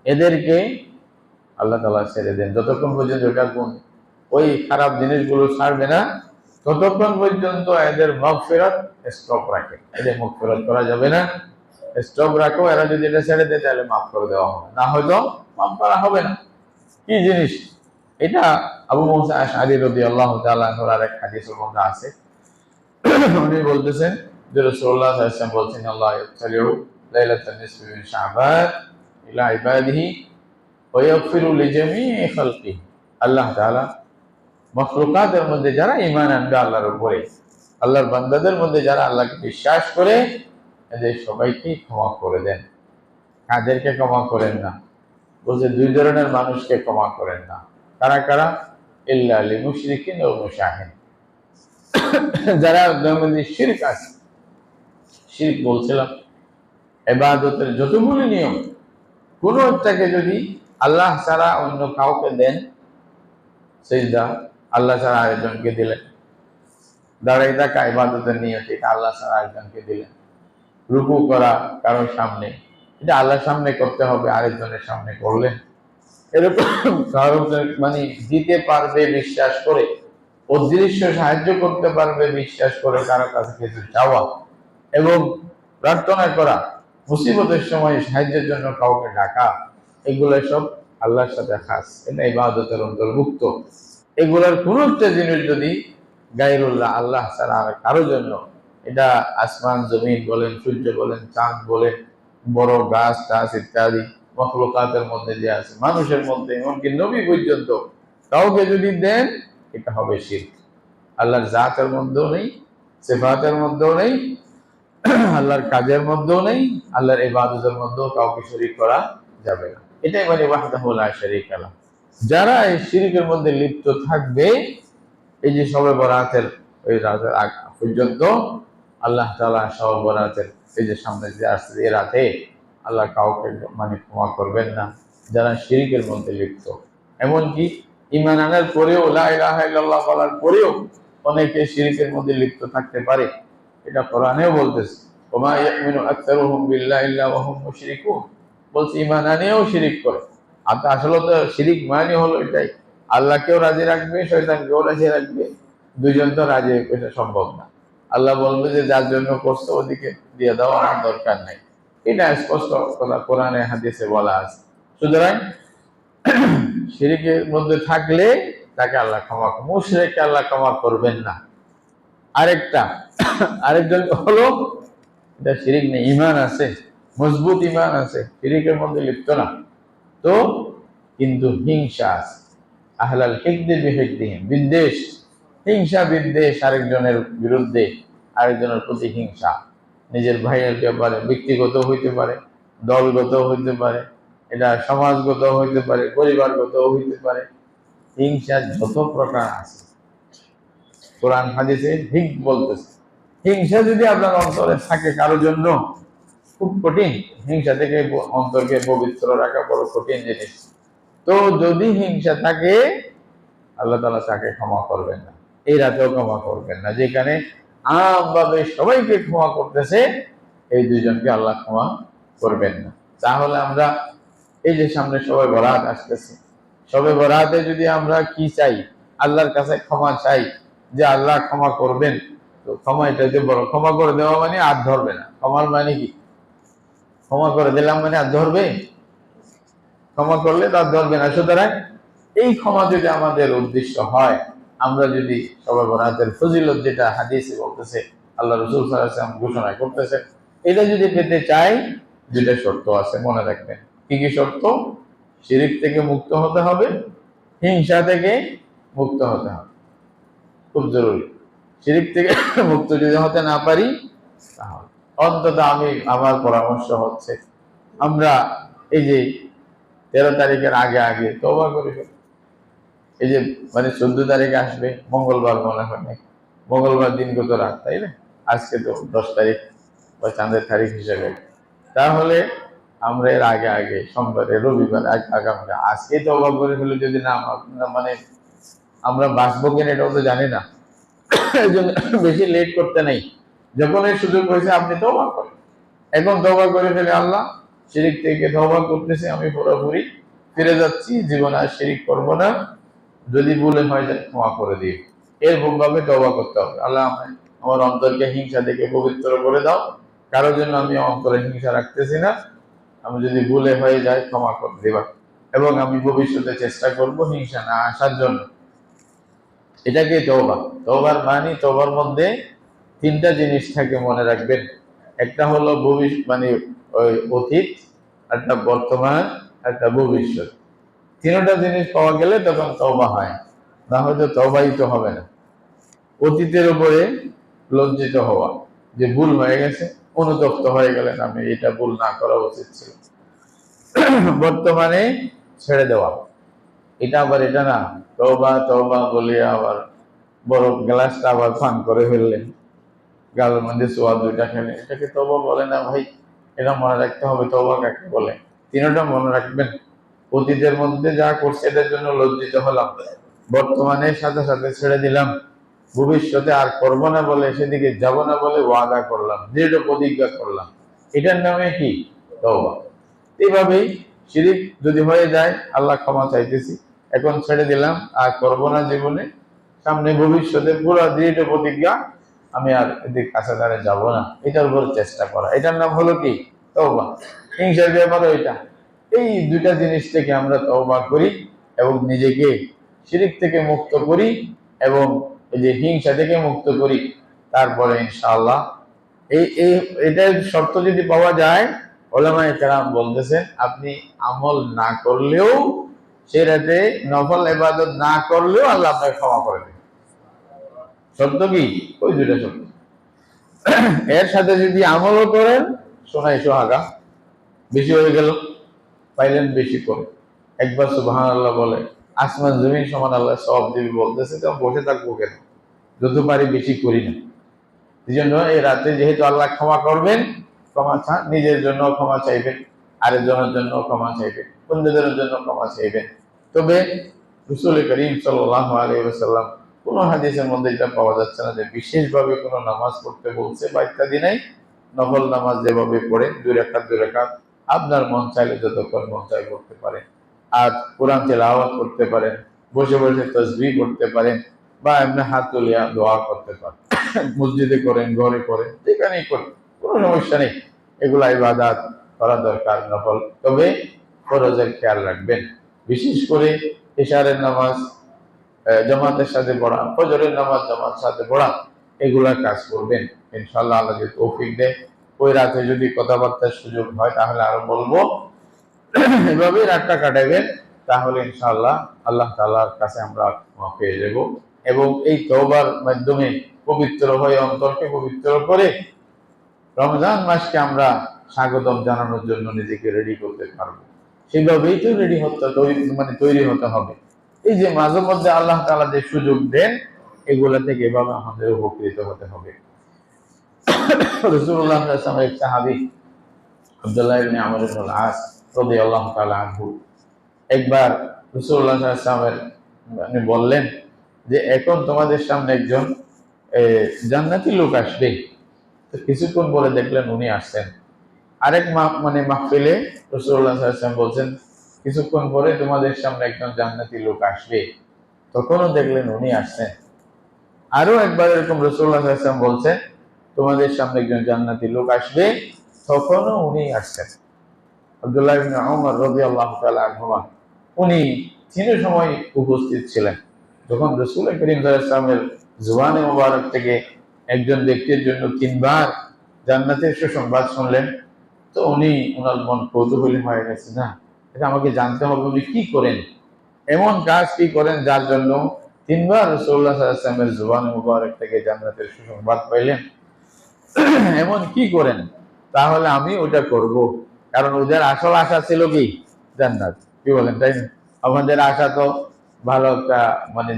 এদেরকে আল্লাহ তাআলা ছেড়ে দেন। যতক্ষণ পর্যন্ত ওইটা গুণ, ওই খারাপ জিনিসগুলো ছাড়বে না, ততক্ষণ পর্যন্ত এদের মাগফিরাত স্টপ রাখে। এদের মাগফিরাত করা যাবে না, স্টপ রাখো। এরা যদি এটা ছেড়ে দেয় তাহলে মাফ করে দেওয়া হবে, না হয়তো মাফ করা হবে না। কি জিনিস এটা? আবু মুসা আশআরী রাদিয়াল্লাহু তাআলা আনহুর আরেক হাদিসের মধ্যে আছে, উনি বলতেছেন যে রাসূলুল্লাহ সাল্লাল্লাহু আলাইহি ওয়াসাল্লাম বলছেন, আল্লাহ ইয়াতলিউ লাইলাতান নিসফি মিন শাবান ইলা ইবাদিহি ওয়া ইয়াগফিরু লিজামিই খালকিহি। আল্লাহ তাআলা মাখলুকাতের মধ্যে যারা ঈমান আনবে আল্লাহর উপরে, আল্লাহর বান্দাদের মধ্যে যারা আল্লাহকে বিশ্বাস করে, এদের সবাইকে ক্ষমা করে দেন। কাদেরকে ক্ষমা করেন না? বলছে দুই ধরনের মানুষকে ক্ষমা করেন না। কারা কারা? ইল্লা লিল মুশরিকিন ওয়া মুশাহিন, যারা মধ্যে শিরক আছে। শিরক বলছিলাম ইবাদতের যতগুলো নিয়ম, কোন একটাকে যদি আল্লাহ ছাড়া অন্য কাউকে দেন, সিজদা আল্লাহ ছাড়া আরেকজনকে দিলেন, দাঁড়াই থাকা ইবাদতের নিয়ত এটা আল্লাহ ছাড়া আরেকজনকে দিলেন, রুকু করা কারোর সামনে এটা আল্লাহর সামনে করতে হবে, আরেকজনের সামনে করলেন, এরকম কারো মানে দিতে পারবে বিশ্বাস করে, অদৃশ্য সাহায্য করতে পারবে বিশ্বাস করে কারো কাছে কিছু চাওয়া এবং প্রার্থনা করা, মুসিবতের সময় সাহায্যের জন্য কাউকে ডাকা, এগুলো সব আল্লাহর সাথে খাস, এটা ইবাদতের অন্তর্ভুক্ত। এগুলার কোন একটা জিনিস যদি গায়রুল্লাহ আল্লাহ ছাড়া আর কারো জন্য, এটা আসমান জমিন বলেন, সূর্য বলেন, চাঁদ বলেন, বড় গাছ টাছ ইত্যাদি মখলুকাতের মধ্যে যে আছে, মানুষের মধ্যে, এমনকি নবী পর্যন্ত কাউকে যদি দেন, এটা হবে শিরক। আল্লাহর জাতের মধ্যেও নেই, সিফাতের মধ্যেও নেই, আল্লাহর কাজের মধ্যেও নেই, আল্লাহর ইবাদতের মধ্যেও কাউকে শরীক করা যাবে না। এটাই মানে ওয়াহদাহু লা শারীকা লাহু। যারা এই শিরকের মধ্যে লিপ্ত থাকবে, এই যে শবে বরাতের ওই রাতের আগ পর্যন্ত আল্লাহ তাআলা শবে বরাতের এই যে সামনে যে আসছে এই রাতে আল্লাহ কাউকে মানে ক্ষমা করবেন না যারা শিরকের মধ্যে লিপ্ত। এমনকি ঈমান আনার পরেও, লা ইলাহা ইল্লাল্লাহ বলার পরেও অনেকে শিরকের মধ্যে লিপ্ত থাকতে পারে। এটা কোরআনেও বলতেছে, ওমা ইয়ামিনু আকতারুহুম বিল্লাহি ইল্লা ওয়া হুম মুশরিকুন। বলছে ঈমান আনেও শিরক করে। আর আসলে তো শিরক মানে হলো এটাই, আল্লাহকেও রাজি রাখবে, শয়তানকেও রাজি রাখবে, দুইজন তো রাজি, এটা সম্ভব না। আল্লাহ বলবে যে যার জন্য করছো ওদিকে দিয়ে দাও, আমার দরকার নাই। এটা স্পষ্ট কথা কোরআনে হাদিসে বলা আছে। সুতরাং শিরকের মধ্যে থাকলে তাকে আল্লাহ ক্ষমা, মুশরিককে আল্লাহ ক্ষমা করবেন না। আরেকজন হলো এটা শিরিক নেই, ঈমান আছে, মজবুত ঈমান আছে, শিরিকের মধ্যে লিপ্ত না, তো কিন্তু হিংসা আছে, আহলাল হিকদি বিহিকদিহিম, বিদ্বেষ, হিংসা বিদ্বেষ, আরেকজনের বিরুদ্ধে, আরেকজনের প্রতি হিংসা, নিজের ভাইয়ের ব্যাপারে, ব্যক্তিগত হইতে পারে, দলগত হইতে পারে, এটা সমাজগত হইতে পারে, পরিবারগত হইতে পারে, হিংসা যত প্রকার আছে কোরআন হাদিসে হিক বলতেছে। হিংসা যদি আপনার অন্তরে থাকে কারোর জন্য, খুব কঠিন। হিংসা থেকে অন্তরকে পবিত্র রাখা বড় কঠিন জিনিস। তো যদি হিংসা থাকে, আল্লাহ তাআলা তাকে ক্ষমা করবেন না, এই রাতেও ক্ষমা করবেন না। যেখানে আমভাবে সবাইকে ক্ষমা করতেছে, এই দুইজনকে আল্লাহ ক্ষমা করবেন না। তাহলে আমরা এই যে সামনে সবে বরাত আসতেছে, সবে বরাতে যদি আমরা কি চাই, আল্লাহর কাছে ক্ষমা চাই যে আল্লাহ ক্ষমা করবেন, তো ক্ষমা এটাতে বড়। ক্ষমা করে দেওয়া মানে আর ধরবে না। ক্ষমার মানে কি? ক্ষমা করে দিলাম মানে আর ধরবে? ক্ষমা করলে তার ধরবে না। সুতরাং এই ক্ষমা যদি আমাদের উদ্দেশ্য হয়, আমরা যদি সবে বরাতের ফজিলত যেটা হাদিসে বলতেছে, আল্লাহ রাসূল সাল্লাল্লাহু আলাইহি ওয়াসাল্লাম ঘোষণা করতেছে, এটা যদি পেতে চাই, দুইটা শর্ত আছে, মনে রাখবেন। কি কি শর্ত? শিরক থেকে মুক্ত হতে হবে, হিংসা থেকে মুক্ত হতে হবে, খুব জরুরি। শিরক থেকে মুক্ত যদি হতে না পারি, তাহলে অন্তত আমার পরামর্শ হচ্ছে আমরা এই যে 13 তারিখের আগে আগে তওবা করে ফেলি। এই যে মানে 14 তারিখ আসবে, মঙ্গলবার মনে হয় নাকি, মঙ্গলবার দিন কত রাত, তাই না? আজকে তো 10 তারিখ বা চাঁদের তারিখ হিসেবে। তাহলে আমরা এর আগে আগে সোমবারে, রবিবার, আগামীকাল আজকে তওবা করে ফেলে যদি না মানে আমরা বাঁচবো কিনা এটাও তো জানি না। এই জন্য বেশি লেট করতে নেই। যখন এই সুযোগ হয়েছে আপনি তওবা করেন। এখন তওবা করে ফেলে, আল্লাহ শিরিক থেকে তওবা করতেছি, আমি পুরোপুরি ফিরে যাচ্ছি, জীবনে আর শিরিক করবো না, যদি ভুলে হয় যায় ক্ষমা করে দিই, এরকম ভাবে তওবা করতে হবে। আল্লাহ আমার অন্তরকে হিংসা থেকে পবিত্র করে দাও, কারোর জন্য আমি অন্তরে হিংসা রাখতেছি না, আমি যদি ভুলে হয়ে যায় ক্ষমা করে দিবা, এবং আমি ভবিষ্যতে চেষ্টা করব হিংসা না আসার জন্য। এটাকে তওবা। তওবার মানে, তওবার মধ্যে তিনটা জিনিস থাকে, মনে রাখবেন। একটা হলো ভবিষ্যৎ মানে ওই অতীত, একটা বর্তমান, একটা ভবিষ্যৎ। তিনটা জিনিস পাওয়া গেলে তখন তওবা হয়, না হয়তো তওবাই তো হবে না। অতীতের উপরে লজ্জিত হওয়া, যে ভুল হয়ে গেছে, অনুতপ্ত হয়ে গেলেন, আমি এটা ভুল না করা উচিত ছিল। বর্তমানে ছেড়ে দেওয়া, এটা আবার এটা না তওবা তওবা বলিয়া আবার বড় গ্লাসটা আবার পান করে ফেললেন, গালের মধ্যে সোয়া দুইটা খেলে, এটাকে তওবা বলে না ভাই। এটা মনে রাখতে হবে তওবা কাকে বলে। তিনটা মনে রাখবেন। অতীতের মধ্যে যা করছে এটার জন্য লজ্জিত হলাম, বর্তমানে সাথে সাথে ছেড়ে দিলাম, ভবিষ্যতে আর করবো না বলে, সেদিকে যাব না বলে ওয়াদা করলাম, দৃঢ় প্রতিজ্ঞা করলাম, এটার নামে কি? তওবা। এইভাবেই শিরিক যদি হয়ে যায়, আল্লাহ ক্ষমা চাইতেছি, এখন ছেড়ে দিলাম, আর করবো না জীবনে, সামনে ভবিষ্যতে পুরো দৃঢ় প্রতিজ্ঞা, আমি আর এদিক কাছাকাছি যাব না, এটার উপর চেষ্টা করা, এটার নাম হলো কি? তওবা। হিংসার ব্যাপারও এটা। এই দুইটা জিনিস থেকে আমরা তওবা করি এবং নিজেকে শিরিক থেকে মুক্ত করি, এবং এই যে হিংসা থেকে মুক্ত করি, তারপরে ইনশাআল্লাহ এই এই এটার শর্ত যদি পাওয়া যায়, ওলামায়ে কেরাম বলতেছেন আপনি আমল না করলেও, সে রাতে নফল ইবাদত না করলেও আল্লাহ আপনাকে ক্ষমা করে দেবেন। শর্ত কি? ওই দুইটা শর্ত। এর সাথে যদি আমলও করেন, সোনাই সোহাগা, বেশি হয়ে গেল, পাইলেন বেশি করে, একবার সুবহানাল্লাহ বলে আসমান জমিন সমান আল্লাহ সওয়াব দিবি বলতেছে, তো বসে থাকবো কেন? যত পারি বেশি করি না। এই জন্য এই রাতে যেহেতু আল্লাহ ক্ষমা করবেন, ক্ষমা চান, নিজের জন্য ক্ষমা চাইবেন, আরেকজনের জন্য ক্ষমা চাইবেন, বন্ধুদের জন্য ক্ষমা চাইবেন। তবে রাসূল করিম সাল্লাল্লাহু আলাইহি ওয়াসাল্লাম কোন হাদিসের মধ্যে এটা পাওয়া যাচ্ছে না যে বিশেষভাবে কোন নামাজ পড়তে বলছে বা ইত্যাদি নাই। নফল নামাজ যেভাবে পড়ে, 2 রাকাত আপনার মন চাইলে যতক্ষণ মন চাই করতে পারেন, আর কোরআন তেলাওয়াত করতে পারেন, বসে বসে তাসবিহ করতে পারেন, বা এমনি হাত তুলিয়া দোয়া করতে পারেন। মসজিদে করেন, ঘরে করেন, যেখানেই করেন, কোনো সমস্যা নেই। এগুলা ইবাদত করা দরকার, নফল। তবে ফরজের খেয়াল রাখবেন, বিশেষ করে ইশারের নামাজ জামাতের সাথে পড়া, ফজরের নামাজ জামাতের সাথে পড়া, এগুলা কাজ করবেন ইনশাআল্লাহ। আল্লাহ যদি তৌফিক দেয়, ওই রাতে যদি কথাবার্তার সুযোগ হয় তাহলে আরো বলবো। এভাবেই রাতটা কাটাবেন। তাহলে ইনশাআল্লাহ আল্লাহ তাআলার কাছে আমরা ক্ষমা পেয়ে যাব এবং এই তওবার মাধ্যমে পবিত্র হয়ে অন্তরকে পবিত্র করে রমজান মাসকে আমরা স্বাগতম জানানোর জন্য নিজেকে রেডি করতে পারবো। সেভাবেই তো রেডি হতে তৈরি হতে হবে। এই যে মাঝে মধ্যে আল্লাহ তাআলা যে সুযোগ দেন, এগুলা থেকে এভাবে আমাদের উপকৃত হতে হবে। রাসূলুল্লাহ সাল্লাল্লাহু আলাইহি ওয়াসাল্লাম এক সাহাবী আব্দুল্লাহ ইবনে আমর ইবনে আল-আস রাদিয়াল্লাহু তাআলা আনহু একবার রাসূলুল্লাহ সাল্লাল্লাহু আলাইহি ওয়াসাল্লাম বললেন যে এখন তোমাদের সামনে একজন জান্নাতি লোক আসবে। তো কিছুক্ষণ পরে দেখলেন উনি আসছেন। আরেক মাহফিলে রাসূলুল্লাহ সাল্লাল্লাহু আলাইহি ওয়াসাল্লাম বলছেন কিছুক্ষণ পরে তোমাদের সামনে একজন জান্নাতি লোক আসবে। তখনও দেখলেন উনি আসছেন। আরো একবার এরকম রাসূলুল্লাহ সাল্লাল্লাহু আলাইহি ওয়াসাল্লাম বলছেন তোমাদের সামনে একজন জান্নাতি লোক আসবে, তখনও উনি আসছেন। আব্দুল্লাহ ইবনে উমর রাদিয়াল্লাহু তাআলা আনহুমা উনি তিন সময় উপস্থিত ছিলেন। যখন রাসূল করিম সাল্লাল্লাহু আলাইহি ওয়াসাল্লামের জুবানে মুবারক থেকে একজন ব্যক্তির জন্য তিনবার জান্নাতের সুসংবাদ শুনলেন, তো উনি ওনার মন কৌতূহলী হয়ে গেছে, না এটা আমাকে জানতে হবে উনি কি করেন, এমন কাজ কি করেন যার জন্য তিনবার রাসূলুল্লাহ সাল্লাল্লাহু আলাইহি ওয়াসাল্লামের জুবানে মুবারক থেকে জান্নাতের সুসংবাদ পাইলেন। এমন কি করেন তাহলে আমি ওটা করব। কারণ ওদের আসল আশা ছিল কি জান্নাত, কি বলেন তাই না? আমাদের আশা তো ভালো একটা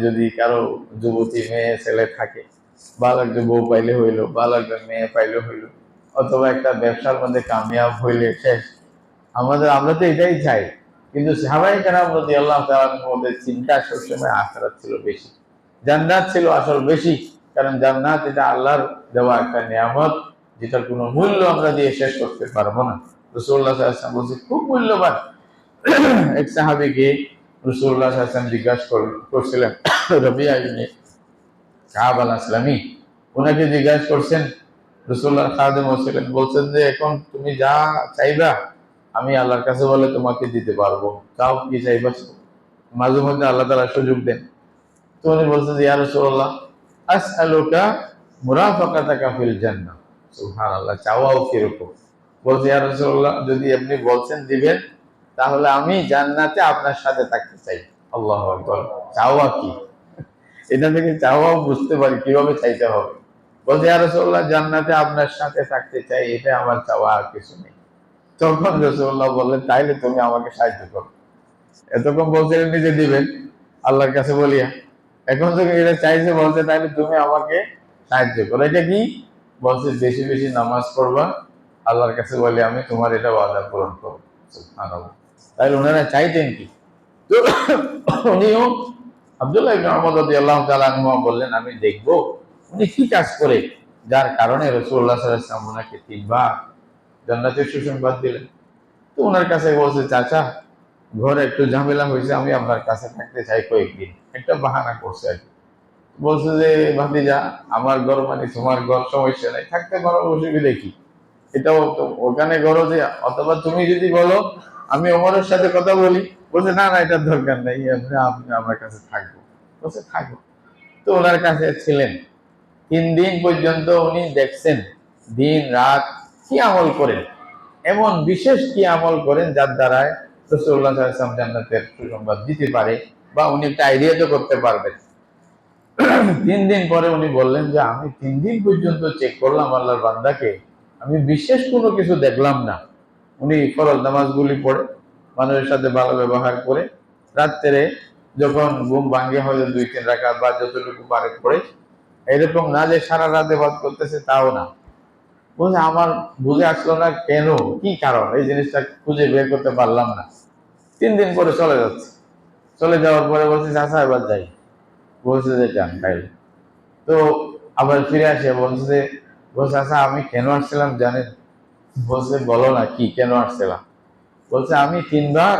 যদি কারো যুবতী মেয়ে ছেলে থাকে, ভালো একটা বউ পাইলে হইলো, ভালো একটা মেয়ে পাইলে হইলো, অথবা একটা ব্যবসার মধ্যে কামিয়াব হইলে শেষ। আমরা তো এটাই চাই। কিন্তু সাহাবায়ে কেরাম রাদিয়াল্লাহু তাআলা আনহুদের চিন্তা সবসময় আখিরাত ছিল বেশি, জান্নাত ছিল আসল বেশি। কারণ জান্নাত এটা আল্লাহর দেওয়া একটা নিয়ামত, যেটার কোনো মূল্য আমরা দিয়ে শেষ করতে পারবো না। রাসূলুল্লাহ সাল্লাল্লাহু আলাইহি ওয়াসাল্লাম বলছে খুব মূল্যবান। এক সাহাবীকে রাসূলুল্লাহ সাল্লাল্লাহু আলাইহি ওয়াসাল্লাম জিজ্ঞাসা করছিলেন, রবিয়া ইবনে কাব আল-আসলামী, ওনাকে জিজ্ঞাসা করছেন, রাসূলুল্লাহ খাদেম ছিলেন, বলছেন যে এখন তুমি যা চাইবা আমি আল্লাহর কাছে বলে তোমাকে দিতে পারবো, চাও কি চাইবা। মাঝে মধ্যে আল্লাহ তাআলা সুযোগ দেন। তো উনি বলছেন যে ইয়া রাসূলুল্লাহ আসআলুকা মুরাফাকাতাকা ফিল জান্নাহ। সুবহানাল্লাহ, চাওয়াও কিরকম। বলছে ইয়া রাসূলুল্লাহ যদি আপনি বলছেন দিবেন তাহলে আমি জান্নাতে আপনার সাথে থাকতে চাই। আল্লাহু আকবার, চাওয়া কি এটা থেকে চাওয়াও বুঝতে পারি কিভাবে চাইতে হবে। বলছে ইয়া রাসূলুল্লাহ জান্নাতে আপনার সাথে থাকতে চাই, এটা আমার চাওয়া, আর কিছু নেই। তখন রাসূলুল্লাহ বললেন তাইলে তুমি আমাকে সাহায্য করো। এতক্ষণ বলছিলেন নিজে দিবেন আল্লাহর কাছে বলিয়া, এখন যখন এটা চাইছে বলছে তাইলে তুমি আমাকে সাহায্য করো। এটা কি বলছে? বেশি বেশি নামাজ পড়বা, আল্লাহর কাছে বলে আমি তোমার এটা ওয়াদা পূরণ করবো। সুবহানাল্লাহ। তাইলে ওনারা চাইতেন কি? তো উনিও আব্দুল্লাহ ইবনে উমর রাদিয়াল্লাহু তাআলা আনহু বললেন আমি দেখবো উনি কি কাজ করে যার কারণে রাসূলুল্লাহ সাল্লাল্লাহু আলাইহি ওয়াসাল্লাম ওনাকে তিনবার জান্নাতের সুসংবাদ দিলেন। তো ওনার কাছে বলছে চাচা ঘরে একটু ঝামেলা হয়েছে, আমি আপনার কাছে থাকতে চাই কয়েকদিন। একটা বাহানা করছে আর কি। বলছে যে ভাতিজা আমার ঘর তোমার ঘর, সমস্যা নাই, থাকতে পারো, অসুবিধা কি? এটাও তো ওখানে ঘরও যে, অথবা তুমি যদি বলো আমি ওমরের সাথে কথা বলি। বলছে না না এটার দরকার নেই, আপনি আমার কাছে থাকবো। বলছে থাকবো। তো ওনার কাছে ছিলেন 3 দিন পর্যন্ত। উনি দেখছেন দিন রাত কি আমল করেন, এমন বিশেষ কি আমল করেন যার দ্বারায় রাসূলুল্লাহ সাল্লাল্লাহু আলাইহি ওয়াসাল্লাম জান্নাতের সুসংবাদ দিতে পারে, বা উনি একটা আইডিয়া তো করতে পারবেন। 3 দিন পরে উনি বললেন যে আমি 3 দিন পর্যন্ত চেক করলাম আল্লাহর বান্দাকে, আমি বিশেষ কোনো কিছু দেখলাম না। উনি ফরজ নামাজগুলি পড়ে, মানুষের সাথে ভালো ব্যবহার করে, রাত্রে যখন ঘুম ভাঙ্গে হয়তো 2-3 রাকাত বা যতটুকু পারে পড়ে, এরকম না যে সারা রাত ইবাদত করতেছে, তাও না। বলছে আমার বুঝে আসলো না কেন, কি কারণ, এই জিনিসটা খুঁজে বের করতে পারলাম না। 3 দিন পরে চলে যাচ্ছে। চলে যাওয়ার পরে বলছে চাচা এবার যাই। বলছে যে যান তাইলে। তো আবার ফিরে আসে, বলছে আচ্ছা আমি কেন আসছিলাম জানেন? বলছে বলো না কি কেন আসছিলাম। বলছে আমি 3বার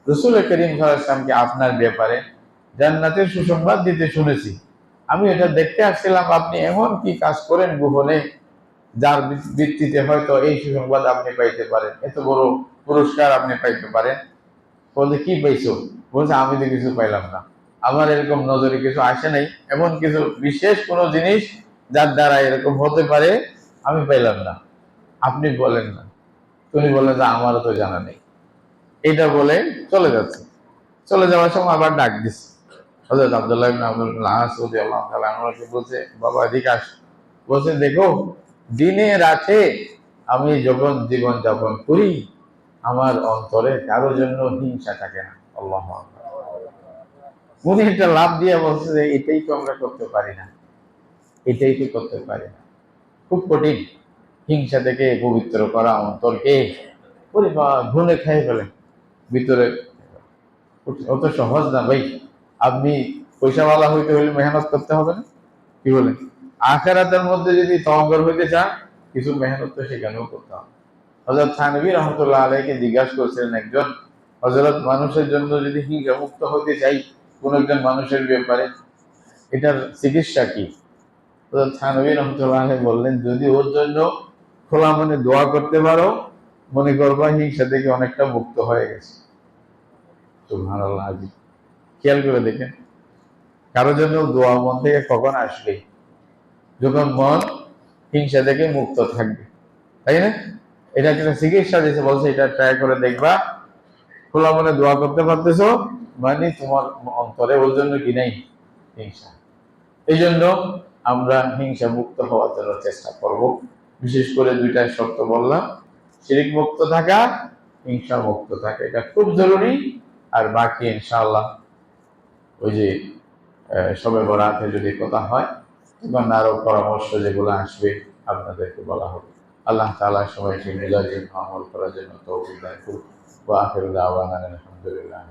রাসূল করিম সাল্লাল্লাহু আলাইহি ওয়াসাল্লামকে আপনার ব্যাপারে জান্নাতের সুসংবাদ দিতে শুনেছি। আমি এটা দেখতে আসছিলাম আপনি এমন কি কাজ করেন গোপনে, যার ভিত্তিতে হয়তো এই সুসংবাদ আপনি পাইতে পারেন, এত বড় পুরস্কার আপনি পাইতে পারেন। বলছে কি পাইছো? বলছে আমি তো কিছু পাইলাম না, আমার এরকম নজরে কিছু আসে নাই, এমন কিছু বিশেষ কোনো জিনিস যার দ্বারা এরকম হতে পারে আমি পাইলাম না, আপনি বলেন না। তুমি বললেন যে আমারও তো জানা নেই। এটা বলে চলে যাচ্ছে। চলে যাওয়ার সময় আবার ডাক দিছে। হযরত আব্দুল্লাহ ইবনে আব্দুল আস রাদিয়াল্লাহু তাআলা আনহু বলছে, বাবা এদিকে আস। বলছে, দেখো দিনে রাতে আমি যখন জীবন যাপন করি আমার অন্তরে কারো জন্য হিংসা থাকে না। আল্লাহু আকবার। উনি একটা লাভ দিয়ে বলছে যে এটাই তো আমরা করতে পারি না, এটাই তো করতে পারি না। খুব কঠিন হিংসা থেকে পবিত্র করা অন্তরকে। পরিবার ঘুনে খেয়ে ফেলে ভিতরে, অত সহজ না ভাই। আপনি পয়সাওয়ালা হইতে হলে মেহনত করতে হবে না? কি বলেন? আখেরাতের মধ্যে যদি তওয়াঙ্গর হইতে চান কিছু মেহনত তো সেখানেও করতে হবে। হযরত থানভী রহমাতুল্লাহ আলাইহিকে জিজ্ঞাসা করছিলেন একজন, হযরত মানুষের জন্য যদি হিংসা মুক্ত হতে চাই কোন একজন মানুষের ব্যাপারে, এটার চিকিৎসা কি? হযরত থানভী রহমাতুল্লাহ আলাইহি বললেন, যদি ওর জন্য খোলা মনে দোয়া করতে পারো মনে করবা হিংসা থেকে অনেকটা মুক্ত হয়ে গেছে। সুবহানাল্লাহ। খেয়াল করে দেখেন কারোর জন্য দোয়া মন থেকে কখন আসবে? যখন মন হিংসা থেকে মুক্ত থাকবে, তাই না? এটা একটা চিকিৎসা দিয়েছে, বলছে এটা ট্রাই করে দেখবা। খোলা মনে দোয়া করতে পারতেছো মানে তোমার অন্তরে ওর জন্য কি নেই? হিংসা। এই জন্য আমরা হিংসা মুক্ত হওয়ার জন্য চেষ্টা করব। বিশেষ করে দুইটা শর্ত বললাম, শিরিক মুক্ত থাকা, হিংসা মুক্ত থাকা, এটা খুব জরুরি। আর বাকি ইনশাআল্লাহ ওই যে শবে বরাতে যদি কথা হয় তখন আরো পরামর্শ যেগুলো আসবে আপনাদেরকে বলা হবে। আল্লাহ তাআলা সবাইকে মিলাদ আমল করার জন্য তৌফিক দান করুন। ওয়া আখিরু দাওয়ানা আলহামদুলিল্লাহ।